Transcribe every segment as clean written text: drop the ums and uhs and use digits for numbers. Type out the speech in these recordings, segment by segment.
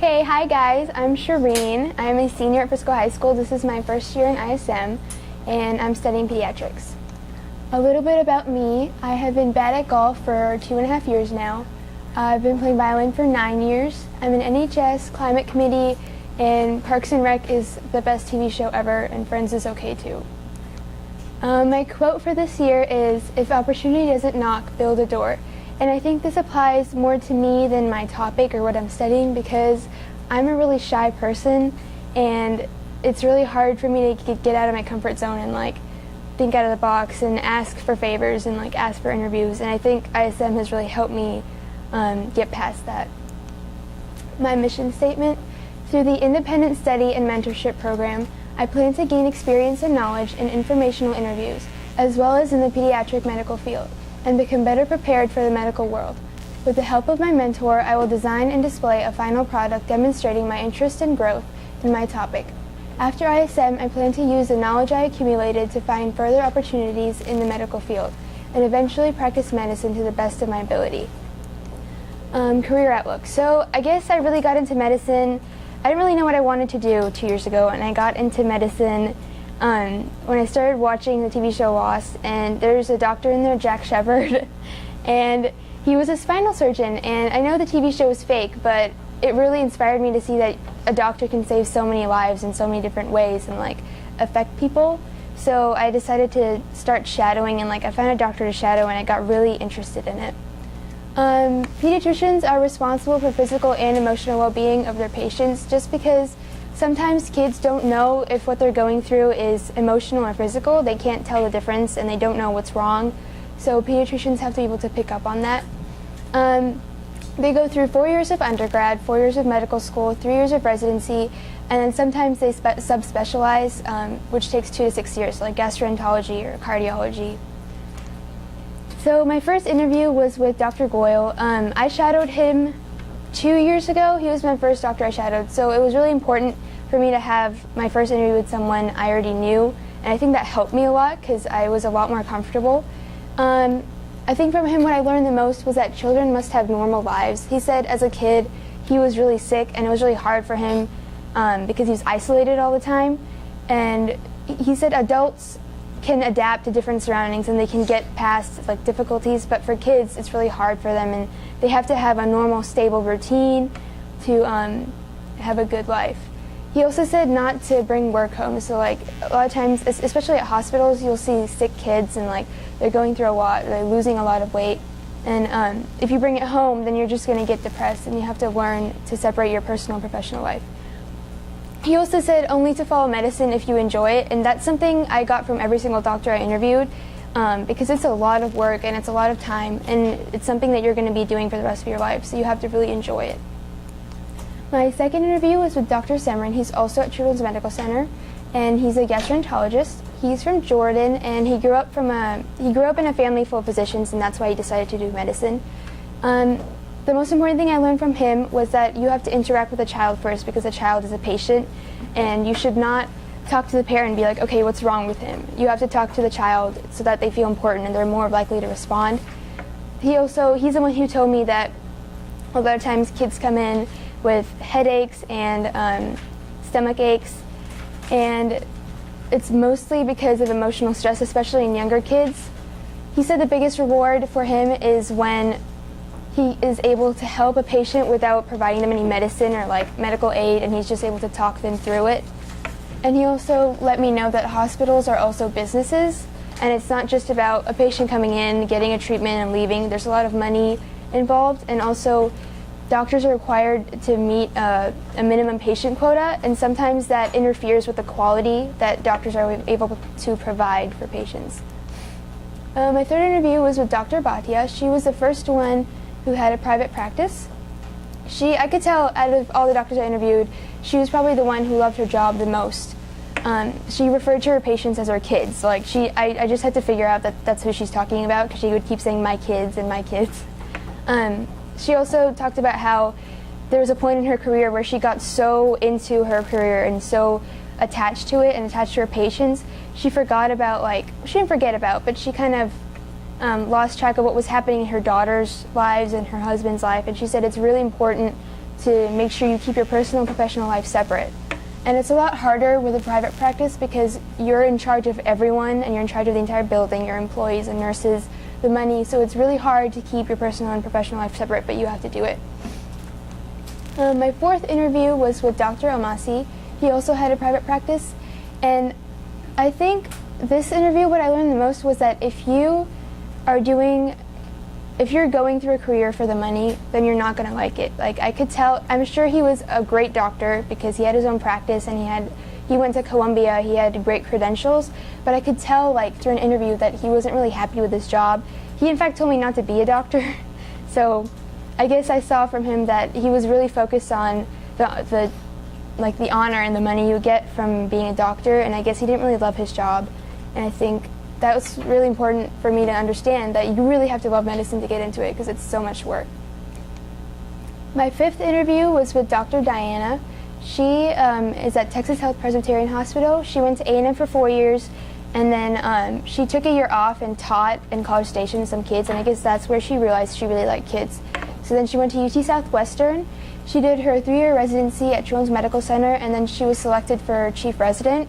Okay, hi guys, I'm Shireen. I'm a senior at Frisco High School. This is my first year in ISM, and I'm studying pediatrics. A little bit about me. I have been bad at golf for 2.5 years now. I've been playing violin for 9 years. I'm in NHS, Climate Committee, and Parks and Rec is the best TV show ever, and Friends is okay too. My quote for this year is, "If opportunity doesn't knock, build a door." And I think this applies more to me than my topic or what I'm studying, because I'm a really shy person and it's really hard for me to get out of my comfort zone and think out of the box and ask for favors and ask for interviews, and I think ISM has really helped me get past that. My mission statement: through the Independent Study and Mentorship Program, I plan to gain experience and knowledge in informational interviews, as well as in the pediatric medical field, and become better prepared for the medical world. With the help of my mentor, I will design and display a final product demonstrating my interest and growth in my topic. After ISM, I plan to use the knowledge I accumulated to find further opportunities in the medical field, and eventually practice medicine to the best of my ability. Career outlook. So I guess I really got into medicine. I didn't really know what I wanted to do 2 years ago, and I got into medicine when I started watching the TV show Lost, and there's a doctor in there, Jack Shepard, and he was a spinal surgeon, and I know the TV show was fake, but it really inspired me to see that a doctor can save so many lives in so many different ways and affect people. So I decided to start shadowing, and I found a doctor to shadow, and I got really interested in it. Pediatricians are responsible for physical and emotional well-being of their patients, just because sometimes kids don't know if what they're going through is emotional or physical. They can't tell the difference and they don't know what's wrong. So pediatricians have to be able to pick up on that. They go through 4 years of undergrad, 4 years of medical school, 3 years of residency, and then sometimes they subspecialize, which takes 2 to 6 years, like gastroenterology or cardiology. So my first interview was with Dr. Goyle. I shadowed him 2 years ago. He was my first doctor I shadowed, so it was really important for me to have my first interview with someone I already knew, and I think that helped me a lot because I was a lot more comfortable. I think from him what I learned the most was that children must have normal lives. He said as a kid he was really sick and it was really hard for him because he was isolated all the time, and he said adults can adapt to different surroundings and they can get past difficulties, but for kids it's really hard for them, and they have to have a normal, stable routine to have a good life. He also said not to bring work home. So a lot of times, especially at hospitals, you'll see sick kids and they're going through a lot, they're losing a lot of weight, and if you bring it home, then you're just going to get depressed, and you have to learn to separate your personal and professional life. He also said only to follow medicine if you enjoy it, and that's something I got from every single doctor I interviewed, because it's a lot of work and it's a lot of time, and it's something that you're going to be doing for the rest of your life, so you have to really enjoy it. My second interview was with Dr. Semran. He's also at Children's Medical Center, and he's a gastroenterologist. He's from Jordan, and he grew up in a family full of physicians, and that's why he decided to do medicine. The most important thing I learned from him was that you have to interact with the child first, because the child is a patient, and you should not talk to the parent and be like, okay, what's wrong with him? You have to talk to the child so that they feel important and they're more likely to respond. He's the one who told me that a lot of times kids come in with headaches and stomach aches, and it's mostly because of emotional stress, especially in younger kids. He said the biggest reward for him is when he is able to help a patient without providing them any medicine or medical aid, and he's just able to talk them through it. And he also let me know that hospitals are also businesses, and it's not just about a patient coming in, getting a treatment and leaving. There's a lot of money involved, and also doctors are required to meet a minimum patient quota, and sometimes that interferes with the quality that doctors are able to provide for patients. My third interview was with Dr. Bhatia. She was the first one who had a private practice. I could tell out of all the doctors I interviewed, she was probably the one who loved her job the most. She referred to her patients as her kids. I just had to figure out that that's who she's talking about, because she would keep saying my kids and my kids. She also talked about how there was a point in her career where she got so into her career and so attached to it and attached to her patients, she didn't forget about, but she kind of lost track of what was happening in her daughter's lives and her husband's life, and she said it's really important to make sure you keep your personal and professional life separate. And it's a lot harder with a private practice because you're in charge of everyone and you're in charge of the entire building, your employees and nurses, the money, so it's really hard to keep your personal and professional life separate, but you have to do it. My fourth interview was with Dr. Almasi. He also had a private practice, and I think this interview, what I learned the most was that if you're going through a career for the money, then you're not going to like it. Like, I could tell, I'm sure he was a great doctor because he had his own practice and he went to Columbia, he had great credentials, but I could tell, like, through an interview that he wasn't really happy with his job. He in fact told me not to be a doctor. So I guess I saw from him that he was really focused on the honor and the money you get from being a doctor, and I guess he didn't really love his job. And I think that was really important for me to understand that you really have to love medicine to get into it because it's so much work. My fifth interview was with Dr. Diana. She is at Texas Health Presbyterian Hospital. She went to A&M for 4 years, and then she took a year off and taught in College Station some kids, and I guess that's where she realized she really liked kids. So then she went to UT Southwestern. She did her 3-year residency at Children's Medical Center, and then she was selected for chief resident.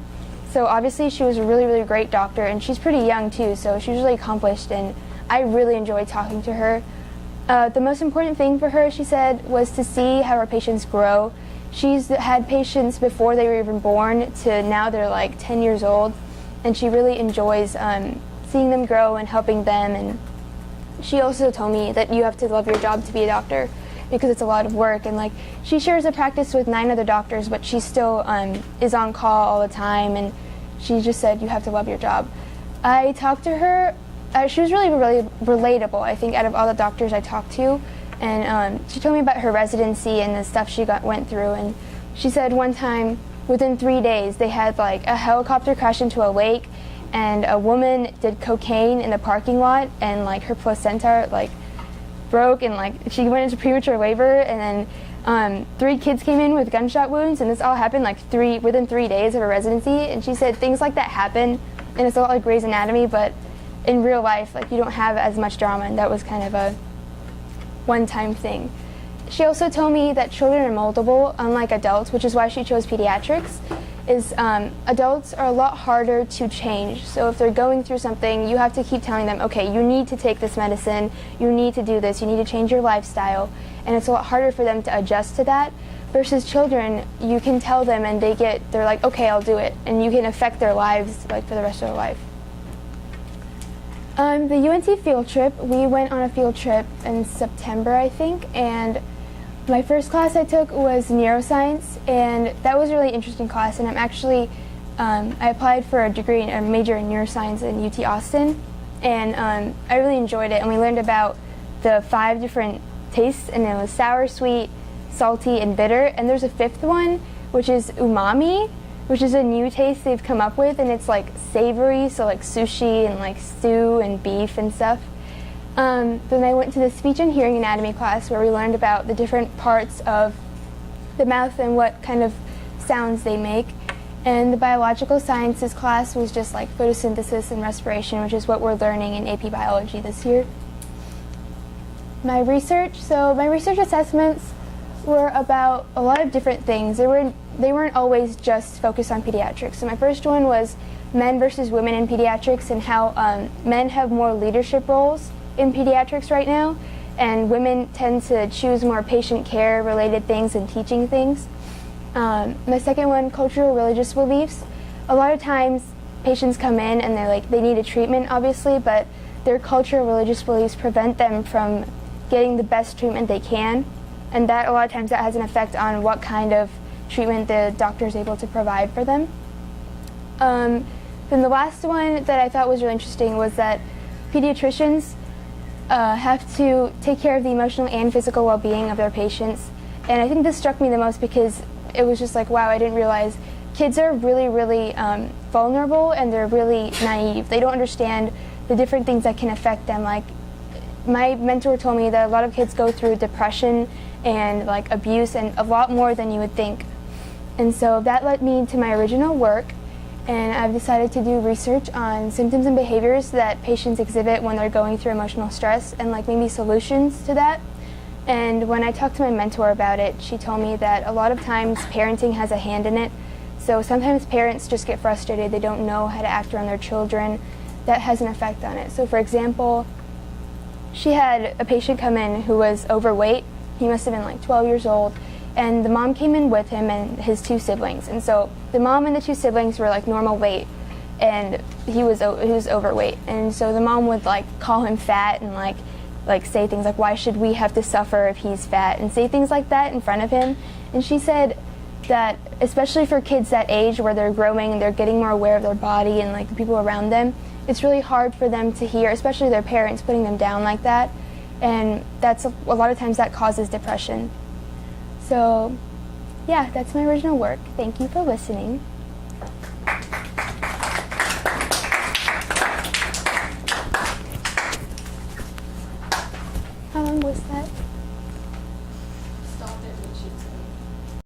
So obviously she was a really, really great doctor, and she's pretty young too, so she was really accomplished, and I really enjoyed talking to her. The most important thing for her, she said, was to see how her patients grow. She's had patients before they were even born to now they're like 10 years old, and she really enjoys seeing them grow and helping them. And she also told me that you have to love your job to be a doctor because it's a lot of work, and like she shares a practice with 9 other doctors, but she still is on call all the time, and she just said you have to love your job. I talked to her. She was really, really relatable, I think, out of all the doctors I talked to. And she told me about her residency and the stuff she went through. And she said one time, within 3 days, they had like a helicopter crash into a lake, and a woman did cocaine in the parking lot, and like her placenta like broke, and like she went into premature labor, and then 3 kids came in with gunshot wounds, and this all happened like within 3 days of her residency. And she said things like that happen, and it's a lot like Grey's Anatomy, but in real life, like, you don't have as much drama, and that was kind of a one-time thing. She also told me that children are moldable, unlike adults, which is why she chose pediatrics. Adults are a lot harder to change. So if they're going through something, you have to keep telling them, okay, you need to take this medicine, you need to do this, you need to change your lifestyle, and it's a lot harder for them to adjust to that. Versus children, you can tell them and they're like, okay, I'll do it, and you can affect their lives like for the rest of their life. The UNC field trip, we went on a field trip in September, I think, and my first class I took was neuroscience, and that was a really interesting class, and I applied for a major in neuroscience in UT Austin, and I really enjoyed it, and we learned about the 5 different tastes, and it was sour, sweet, salty, and bitter, and there's a 5th one, which is umami, which is a new taste they've come up with, and it's like savory, so like sushi and like stew and beef and stuff. Then I went to the speech and hearing anatomy class where we learned about the different parts of the mouth and what kind of sounds they make. And the biological sciences class was just like photosynthesis and respiration, which is what we're learning in AP biology this year. My research assessments were about a lot of different things. They weren't always just focused on pediatrics. So my first one was men versus women in pediatrics, and how men have more leadership roles in pediatrics right now, and women tend to choose more patient care related things and teaching things. My second one, cultural religious beliefs. A lot of times patients come in and they need a treatment, obviously, but their cultural religious beliefs prevent them from getting the best treatment they can. And that a lot of times that has an effect on what kind of treatment the doctor is able to provide for them. Then the last one that I thought was really interesting was that pediatricians have to take care of the emotional and physical well-being of their patients. And I think this struck me the most because it was just like, wow, I didn't realize kids are really, really vulnerable, and they're really naive. They don't understand the different things that can affect them. Like, my mentor told me that a lot of kids go through depression and like abuse, and a lot more than you would think. And so that led me to my original work, and I've decided to do research on symptoms and behaviors that patients exhibit when they're going through emotional stress, and like maybe solutions to that. And when I talked to my mentor about it, she told me that a lot of times parenting has a hand in it. So sometimes parents just get frustrated, they don't know how to act around their children. That has an effect on it. So for example, she had a patient come in who was overweight. He must have been like 12 years old. And the mom came in with him and his two siblings. And so the mom and the two siblings were like normal weight, and he was overweight. And so the mom would like call him fat and like say things like, why should we have to suffer if he's fat, and say things like that in front of him. And she said that especially for kids that age where they're growing and they're getting more aware of their body and like the people around them, it's really hard for them to hear, especially their parents putting them down like that. And that's a lot of times that causes depression. So yeah, that's my original work. Thank you for listening.